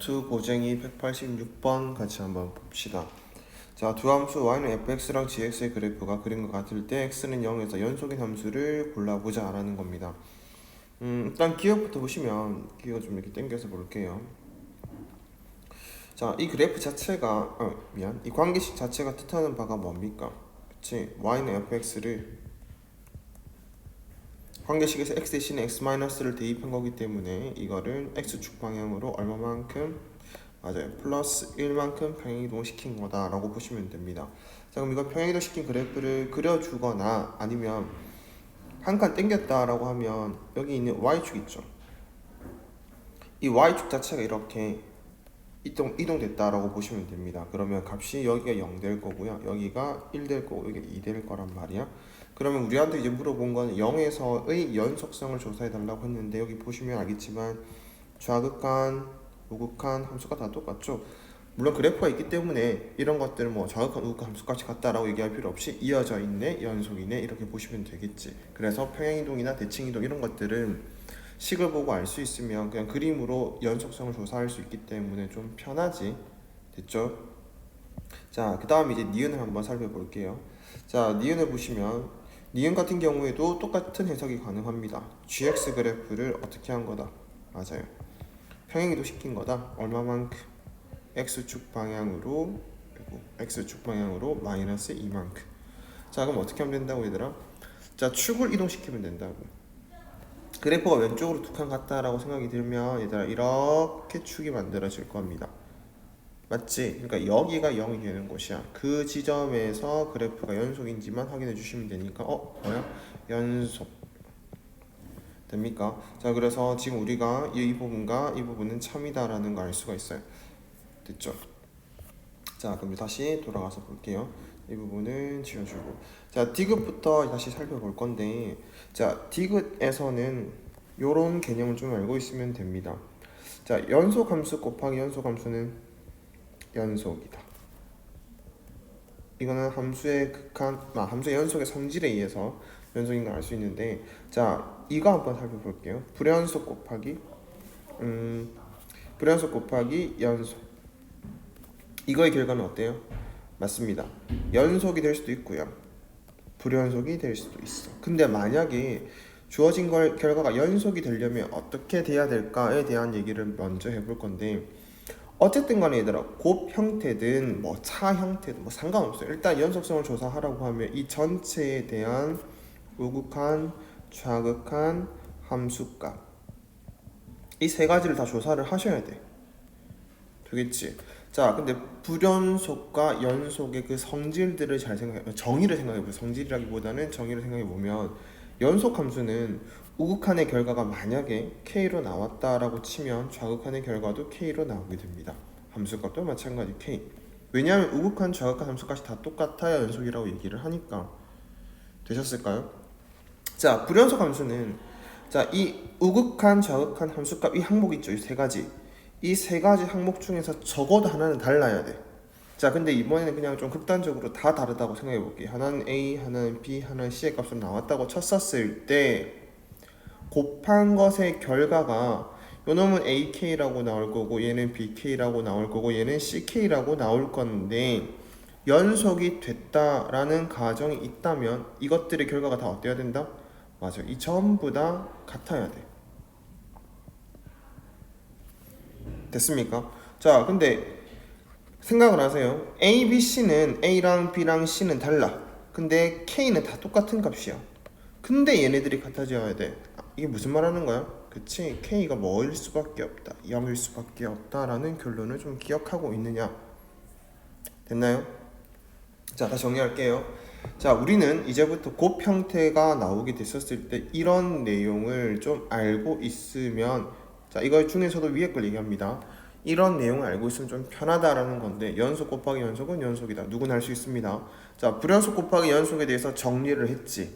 2 고쟁이 186번 같이 한번 봅시다. 자, 두 함수 y는 fx랑 gx의 그래프가 그린 것 같을 때 x는 0에서 연속인 함수를 골라보자 라는 겁니다. 일단 기억부터 보시면 기억 좀 이렇게 당겨서 볼게요. 자, 이 그래프 자체가 이 관계식 자체가 뜻하는 바가 뭡니까? 그치? y는 fx를 관계식에서 x 대신에 x-를 대입한 거기 때문에 이거를 x축 방향으로 얼마만큼 맞아요. 플러스 1만큼 평행이동 시킨 거다 라고 보시면 됩니다. 자, 그럼 이거 평행이동 시킨 그래프를 그려주거나 아니면 한 칸 땡겼다 라고 하면 여기 있는 y축 있죠. 이 y축 자체가 이렇게 이동됐다 라고 보시면 됩니다. 그러면 값이 여기가 0 될 거고요. 여기가 1 될 거고 여기가 2 될 거란 말이야. 그러면 우리한테 이제 물어본 건 0에서의 연속성을 조사해 달라고 했는데 여기 보시면 알겠지만 좌극한, 우극한 함수가 다 똑같죠. 물론 그래프가 있기 때문에 이런 것들은 뭐 좌극한, 우극한 함수까지 같다라고 얘기할 필요 없이 이어져 있네, 연속이네 이렇게 보시면 되겠지. 그래서 평행이동이나 대칭이동 이런 것들은 식을 보고 알 수 있으면 그냥 그림으로 연속성을 조사할 수 있기 때문에 좀 편하지. 됐죠? 자, 그 다음 이제 니은을 한번 살펴볼게요. 자, 니은을 보시면 니은 같은 경우에도 똑같은 해석이 가능합니다. gx 그래프를 어떻게 한 거다? 맞아요. 평행이동 시킨 거다. 얼마만큼? x축 방향으로 그리고 x축 방향으로 마이너스 2만큼. 자, 그럼 어떻게 하면 된다고 얘들아? 자, 축을 이동시키면 된다고. 그래프가 왼쪽으로 두 칸 같다라고 생각이 들면 얘들아 이렇게 축이 만들어질 겁니다. 맞지? 그러니까 여기가 0이 되는 곳이야. 그 지점에서 그래프가 연속인지만 확인해 주시면 되니까 뭐야? 연속 됩니까? 자, 그래서 지금 우리가 이 부분과 이 부분은 참이다라는 걸 알 수가 있어요. 됐죠? 자, 그럼 다시 돌아가서 볼게요. 이 부분은 지워주고, 자, 디귿부터 다시 살펴볼 건데, 자, 디귿에서는 요런 개념을 좀 알고 있으면 됩니다. 자, 연속함수 곱하기 연속함수는 연속이다. 이거는 함수의 극한, 함수의 연속의 성질에 의해서 연속인 걸 알 수 있는데, 자, 이거 한번 살펴볼게요. 불연속 곱하기 불연속 곱하기 연속, 이거의 결과는 어때요? 맞습니다. 연속이 될 수도 있고요. 불연속이 될 수도 있어. 근데 만약에 주어진 결과가 연속이 되려면 어떻게 돼야 될까에 대한 얘기를 먼저 해볼 건데, 어쨌든 간에 얘들아 곱 형태든 뭐 차 형태든 뭐 상관없어요. 일단 연속성을 조사하라고 하면 이 전체에 대한 우극한, 좌극한 함수값, 이 세 가지를 다 조사를 하셔야 돼. 되겠지? 자, 근데 불연속과 연속의 그 성질들을 잘 정의를 생각해보세요. 성질이라기보다는 정의를 생각해보면 연속 함수는 우극한의 결과가 만약에 K로 나왔다라고 치면 좌극한의 결과도 K로 나오게 됩니다. 함수값도 마찬가지 K. 왜냐하면 우극한, 좌극한 함수값이 다 똑같아야 연속이라고 얘기를 하니까. 되셨을까요? 자, 불연속 함수는 자, 이 우극한, 좌극한 함수값 이 항목 있죠? 이 세 가지. 이 세 가지 항목 중에서 적어도 하나는 달라야 돼. 자, 근데 이번에는 그냥 좀 극단적으로 다 다르다고 생각해 볼게요. 하나는 A, 하나는 B, 하나는 C의 값으로 나왔다고 쳤었을 때 곱한 것의 결과가 요놈은 AK라고 나올 거고 얘는 BK라고 나올 거고 얘는 CK라고 나올 건데 연속이 됐다라는 가정이 있다면 이것들의 결과가 다 어때야 된다? 맞아요. 이 전부 다 같아야 돼. 됐습니까? 자, 근데 생각을 하세요. A, B, C는 A랑 B랑 C는 달라. 근데 K는 다 똑같은 값이야. 근데 얘네들이 같아져야 돼. 이게 무슨 말 하는 거야? 그치? K가 뭐일 수밖에 없다. 0일 수밖에 없다라는 결론을 좀 기억하고 있느냐? 됐나요? 자, 다시 정리할게요. 자, 우리는 이제부터 곱 형태가 나오게 됐었을 때 이런 내용을 좀 알고 있으면, 자, 이거 중에서도 위에 걸 얘기합니다. 이런 내용을 알고 있으면 좀 편하다라는 건데, 연속 곱하기 연속은 연속이다. 누구나 할 수 있습니다. 자, 불연속 곱하기 연속에 대해서 정리를 했지.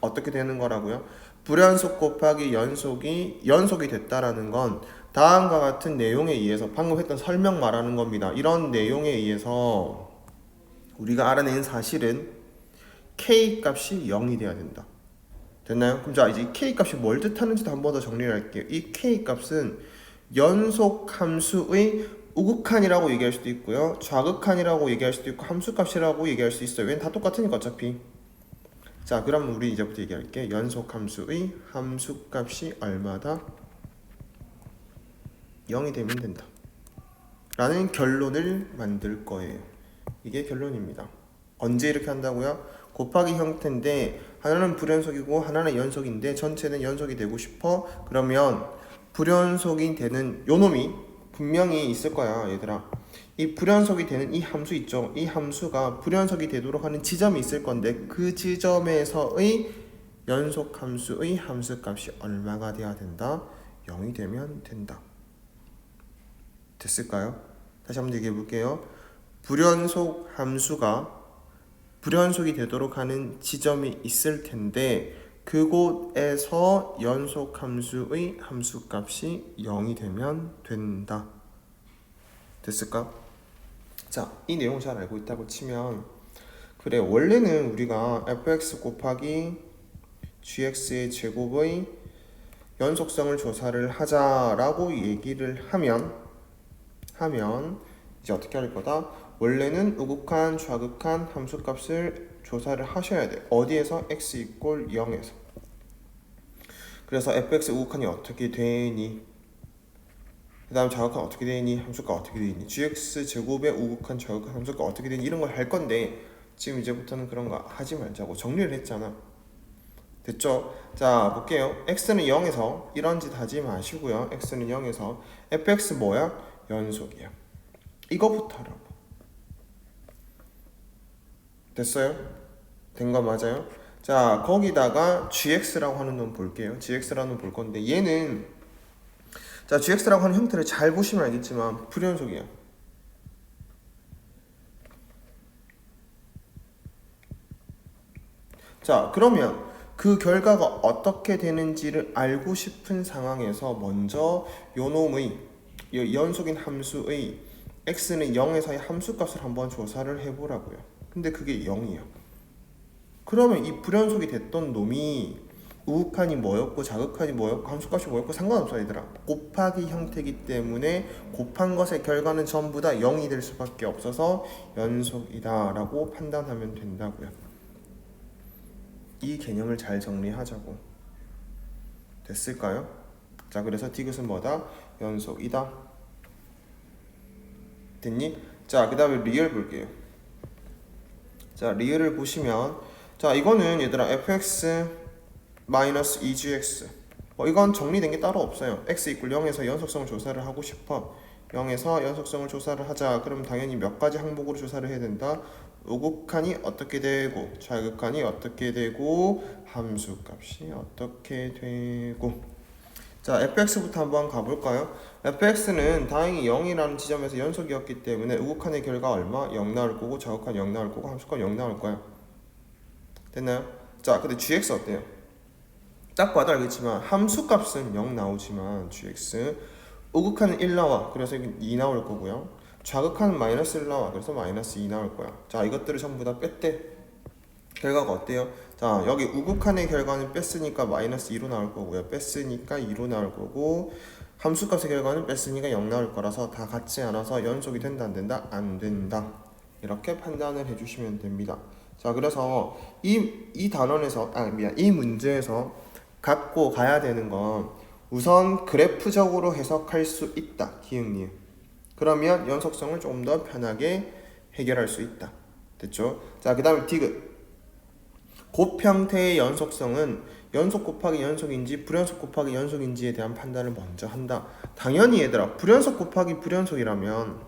어떻게 되는 거라고요? 불연속 곱하기 연속이 됐다라는 건 다음과 같은 내용에 의해서 방금 했던 설명 말하는 겁니다. 이런 내용에 의해서 우리가 알아낸 사실은 K 값이 0이 돼야 된다. 됐나요? 그럼 자, 이제 K 값이 뭘 뜻하는지도 한 번 더 정리를 할게요. 이 K 값은 연속 함수의 우극한이라고 얘기할 수도 있고요. 좌극한이라고 얘기할 수도 있고 함수값이라고 얘기할 수 있어요. 왜냐면 다 똑같으니까 어차피. 자, 그럼 우리 이제부터 얘기할게. 연속 함수의 함수값이 얼마다? 0이 되면 된다. 라는 결론을 만들 거예요. 이게 결론입니다. 언제 이렇게 한다고요? 곱하기 형태인데 하나는 불연속이고 하나는 연속인데 전체는 연속이 되고 싶어? 그러면 불연속이 되는 요 놈이 분명히 있을 거야, 얘들아. 이 불연속이 되는 이 함수 있죠? 이 함수가 불연속이 되도록 하는 지점이 있을 건데 그 지점에서의 연속 함수의 함수값이 얼마가 돼야 된다? 0이 되면 된다. 됐을까요? 다시 한번 얘기해 볼게요. 불연속 함수가 불연속이 되도록 하는 지점이 있을 텐데 그곳에서 연속 함수의 함수값이 0이 되면 된다. 됐을까? 자, 이 내용을 잘 알고 있다고 치면 그래, 원래는 우리가 fx 곱하기 gx의 제곱의 연속성을 조사를 하자라고 얘기를 하면 이제 어떻게 할 거다? 원래는 우극한, 좌극한 함수값을 조사를 하셔야 돼. 어디에서? x 이꼴 0에서. 그래서 fx 우극한이 어떻게 되니? 그 다음 좌극한 어떻게 되니? 함수가 어떻게 되니? gx 제곱의 우극한, 좌극한 함수가 어떻게 되니? 이런 걸 할 건데 지금 이제부터는 그런 거 하지 말자고 정리를 했잖아. 됐죠? 자, 볼게요. x는 0에서 이런 짓 하지 마시고요. x는 0에서 fx 뭐야? 연속이야. 이거부터 하라고. 됐어요? 된 거 맞아요? 자, 거기다가 gx라고 하는 놈 볼게요. gx라는 놈 볼 건데 얘는 자, gx라고 하는 형태를 잘 보시면 알겠지만 불연속이야. 자, 그러면 그 결과가 어떻게 되는지를 알고 싶은 상황에서 먼저 요 놈의 연속인 함수의 x는 0에서의 함수값을 한번 조사를 해보라고요. 근데 그게 0이야. 그러면 이 불연속이 됐던 놈이 우극한이 뭐였고 좌극한이 뭐였고 함수값이 뭐였고 상관없어 얘들아. 곱하기 형태이기 때문에 곱한 것의 결과는 전부 다 0이 될 수밖에 없어서 연속이다 라고 판단하면 된다고요. 이 개념을 잘 정리하자고. 됐을까요? 자, 그래서 디귿은 뭐다? 연속이다. 됐니? 자, 그 다음에 리얼 볼게요. 자, 리얼을 보시면 자, 이거는 얘들아 fx 마이너스 2gx 이건 정리된 게 따로 없어요. x 이퀄 0에서 연속성을 조사를 하고 싶어. 0에서 연속성을 조사를 하자. 그럼 당연히 몇 가지 항목으로 조사를 해야 된다. 우극한이 어떻게 되고 좌극한이 어떻게 되고 함수값이 어떻게 되고. 자, fx부터 한번 가볼까요? fx는 다행히 0이라는 지점에서 연속이었기 때문에 우극한의 결과 얼마? 0 나올 거고 좌극한 0 나올 거고 함수값 0 나올 거야. 됐나요? 자, 근데 gx 어때요? 딱 봐도 알겠지만 함수값은 0 나오지만 gx 우극한은 1 나와. 그래서 2 나올 거고요. 좌극한은 마이너스 1 나와. 그래서 마이너스 2 나올 거야. 자, 이것들을 전부 다 뺐대. 결과가 어때요? 자, 여기 우극한의 결과는 뺐으니까 마이너스 2로 나올 거고요. 뺐으니까 2로 나올 거고 함수값의 결과는 뺐으니까 0 나올 거라서 다 같지 않아서 연속이 된다 안 된다? 안 된다. 이렇게 판단을 해주시면 됩니다. 자, 그래서 이 단원에서 이 문제에서 갖고 가야 되는 건 우선 그래프적으로 해석할 수 있다. 기억님. 그러면 연속성을 조금 더 편하게 해결할 수 있다. 됐죠? 자, 그 다음에 디귿. 곱 형태의 연속성은 연속 곱하기 연속인지 불연속 곱하기 연속인지에 대한 판단을 먼저 한다. 당연히 얘들아, 불연속 곱하기 불연속이라면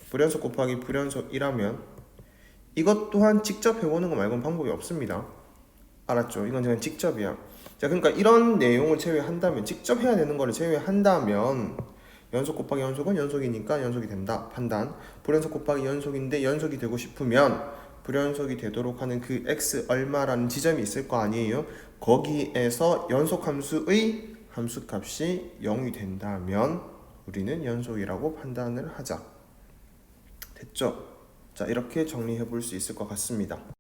불연속 곱하기 불연속이라면 이것 또한 직접 해보는 거 말고는 방법이 없습니다. 알았죠? 이건 그냥 직접이야. 자, 그러니까 이런 내용을 제외한다면, 직접 해야 되는 거를 제외한다면 연속 곱하기 연속은 연속이니까 연속이 된다. 판단. 불연속 곱하기 연속인데 연속이 되고 싶으면 불연속이 되도록 하는 그 x 얼마라는 지점이 있을 거 아니에요? 거기에서 연속 함수의 함수값이 0이 된다면 우리는 연속이라고 판단을 하자. 됐죠? 자, 이렇게 정리해 볼 수 있을 것 같습니다.